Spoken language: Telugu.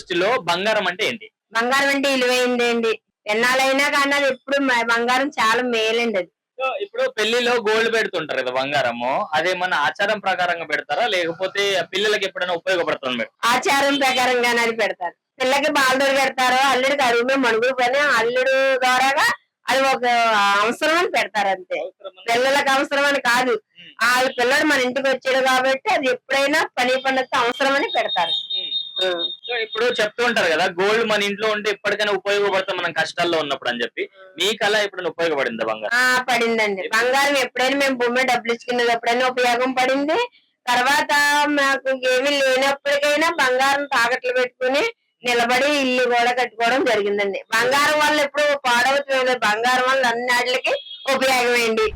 దృష్టిలో బంగారం అంటే ఏంటి? బంగారం అంటే విలువైందండి. ఎన్నాళ్ళైనా కానీ అది ఎప్పుడు బంగారం చాలా మేలండి అది. సో, ఇప్పుడు పెళ్లిలో గోల్డ్ పెడుతుంటారు కదా బంగారము. అదేమన్నా ఆచారం ప్రకారంగా పెడతారా? లేకపోతే పిల్లలకి ఎప్పుడైనా ఉపయోగపడుతుందా? ఆచారం ప్రకారంగానే అది పెడతారు. పిల్లకి బాలదొర పెడతారు, అల్లుడికి అరుగు మీద మణుగురు పని అల్లుడు ద్వారాగా అది ఒక అవసరం అని పెడతారు అంతే. పిల్లలకి అవసరం అని కాదు. వాళ్ళ పిల్లడు మన ఇంటికి వచ్చాడు కాబట్టి అది ఎప్పుడైనా పని పండుగ అవసరం అని పెడతారు. సో, ఇప్పుడు చెప్తూ ఉంటారు కదా గోల్డ్ మన ఇంట్లో ఉంటే ఎప్పటికైనా ఉపయోగపడతాం మనం కష్టాల్లో ఉన్నప్పుడు అని చెప్పి. మీకు అలా ఎప్పుడైనా ఉపయోగపడిందా బంగారం? పడిందండి. బంగారం ఎప్పుడైనా మేము భూమి డబ్బులు ఇచ్చుకునేది ఎప్పుడైనా ఉపయోగం పడింది. తర్వాత మాకు ఏమీ లేనప్పటికైనా బంగారం తాకట్లు పెట్టుకుని నిలబడి ఇల్లు కూడా కట్టుకోవడం జరిగిందండి. బంగారం వల్ల ఎప్పుడు పాడవుతుంది. బంగారం వల్ల అన్నిటికి ఉపయోగమైంది.